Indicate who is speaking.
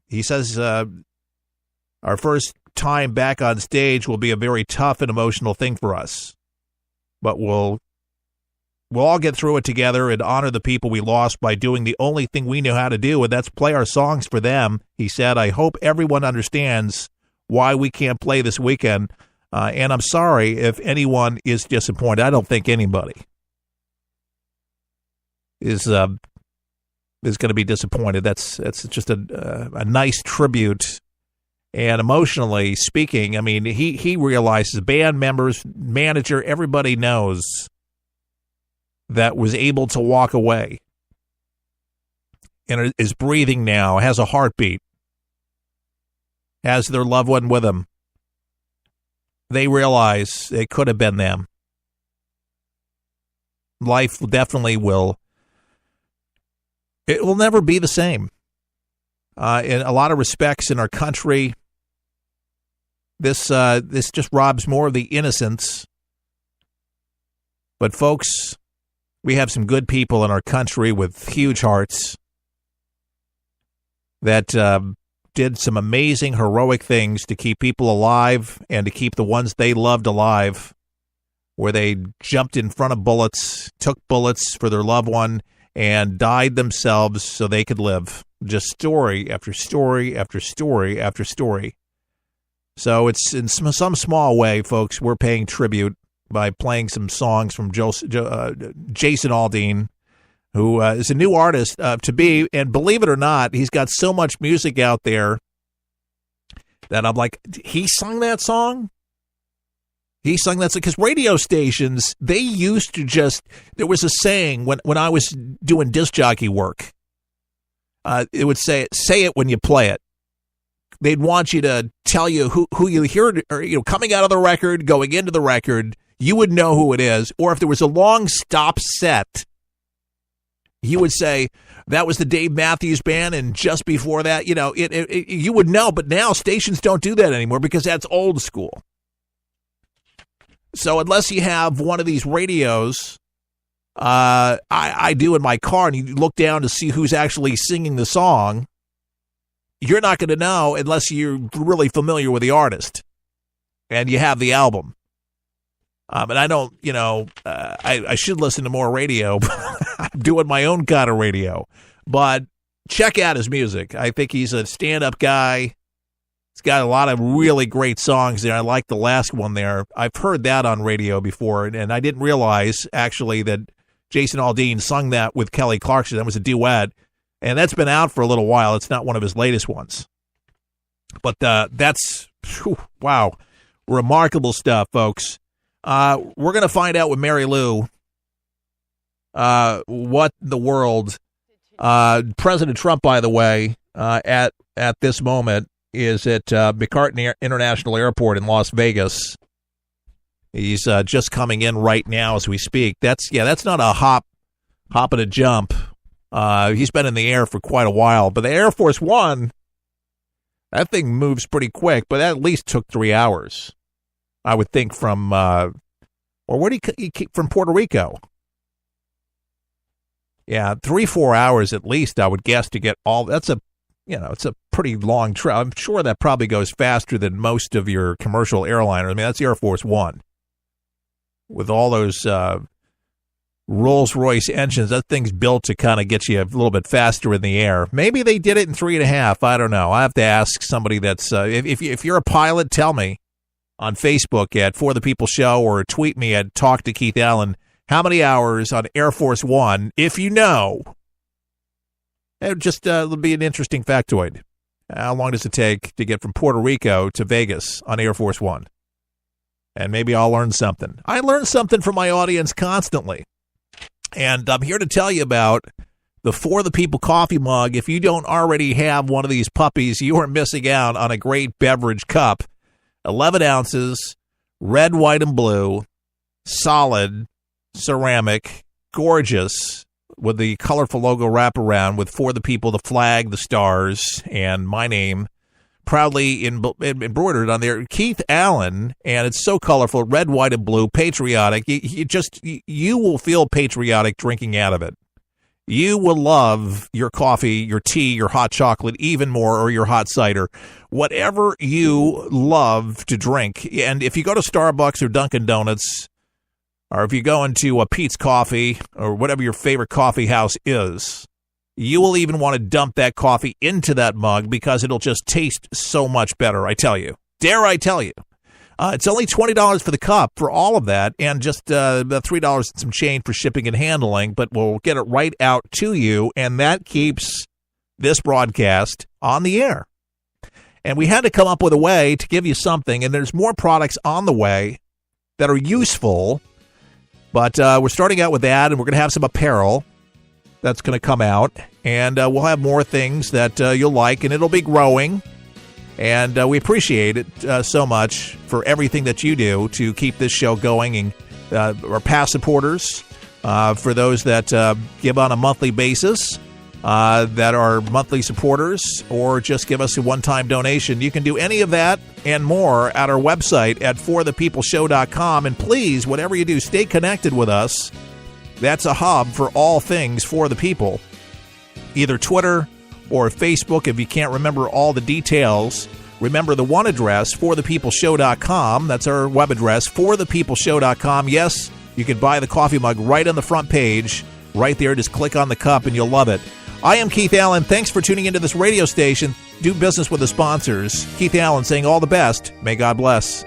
Speaker 1: he says our first time back on stage will be a very tough and emotional thing for us. But we'll all get through it together and honor the people we lost by doing the only thing we know how to do, and that's play our songs for them. He said, I hope everyone understands why we can't play this weekend, and I'm sorry if anyone is disappointed. I don't think anybody is going to be disappointed. That's just a nice tribute. And emotionally speaking, I mean, he realizes band members, manager, everybody knows that was able to walk away and is breathing now, has a heartbeat, has their loved one with them. They realize it could have been them. Life definitely will. It will never be the same. In a lot of respects in our country, this just robs more of the innocence. But folks, we have some good people in our country with huge hearts that did some amazing, heroic things to keep people alive and to keep the ones they loved alive, where they jumped in front of bullets, took bullets for their loved one, and died themselves so they could live. Just story after story after story after story. So it's in some small way, folks, we're paying tribute by playing some songs from Jason Aldean, who is a new artist to be. And believe it or not, he's got so much music out there that I'm like, he sung that song? He sung that song? Because radio stations, they used to just, there was a saying when I was doing disc jockey work. It would say it when you play it. They'd want you to tell you who you hear, or, coming out of the record, going into the record, you would know who it is. Or if there was a long stop set, you would say, that was the Dave Matthews Band, and just before that, you would know. But now stations don't do that anymore because that's old school. So unless you have one of these radios, I do in my car, and you look down to see who's actually singing the song, you're not going to know unless you're really familiar with the artist and you have the album. And I don't, I should listen to more radio. I'm doing my own kind of radio. But check out his music. I think he's a stand-up guy. He's got a lot of really great songs there. I like the last one there. I've heard that on radio before, and I didn't realize, actually, that Jason Aldean sung that with Kelly Clarkson. That was a duet, and that's been out for a little while. It's not one of his latest ones. But that's, wow, remarkable stuff, folks. We're going to find out with Mary Lou what the world, President Trump, by the way, at this moment, is at McCartney International Airport in Las Vegas. He's just coming in right now as we speak. That's not a hop and a jump. He's been in the air for quite a while. But the Air Force One, that thing moves pretty quick, but that at least took 3 hours, I would think, from or where did he keep from Puerto Rico? Yeah, 3-4 hours at least, I would guess, to get all. That's a it's a pretty long trip. I'm sure that probably goes faster than most of your commercial airliners. I mean, that's Air Force One with all those Rolls-Royce engines. That thing's built to kind of get you a little bit faster in the air. Maybe they did it in 3.5. I don't know. I have to ask somebody that's if you're a pilot, tell me on Facebook at For the People Show, or tweet me at Talk to Keith Allen. How many hours on Air Force One, if you know? It just it'll be an interesting factoid. How long does it take to get from Puerto Rico to Vegas on Air Force One? And maybe I'll learn something. I learn something from my audience constantly. And I'm here to tell you about the For the People coffee mug. If you don't already have one of these puppies, you are missing out on a great beverage cup. 11 ounces, red, white, and blue, solid, ceramic, gorgeous, with the colorful logo wraparound with For the People, the flag, the stars, and my name proudly embroidered on there, Keith Allen, and it's so colorful, red, white, and blue, patriotic. You will feel patriotic drinking out of it. You will love your coffee, your tea, your hot chocolate even more, or your hot cider. Whatever you love to drink. And if you go to Starbucks or Dunkin' Donuts, or if you go into a Pete's Coffee or whatever your favorite coffee house is, you will even want to dump that coffee into that mug because it'll just taste so much better, I tell you. Dare I tell you. It's only $20 for the cup for all of that, and just about $3 and some change for shipping and handling, but we'll get it right out to you, and that keeps this broadcast on the air. And we had to come up with a way to give you something, and there's more products on the way that are useful, but we're starting out with that, and we're going to have some apparel that's going to come out, and we'll have more things that you'll like, and it'll be growing. And we appreciate it so much for everything that you do to keep this show going. And our past supporters, for those that give on a monthly basis, that are monthly supporters, or just give us a one-time donation. You can do any of that and more at our website at forthepeopleshow.com. And please, whatever you do, stay connected with us. That's a hub for all things for the people. Either Twitter or Facebook. If you can't remember all the details, remember the one address, forthepeopleshow.com. That's our web address, forthepeopleshow.com. Yes, you can buy the coffee mug right on the front page. Right there, just click on the cup and you'll love it. I am Keith Allen. Thanks for tuning into this radio station. Do business with the sponsors. Keith Allen saying all the best. May God bless.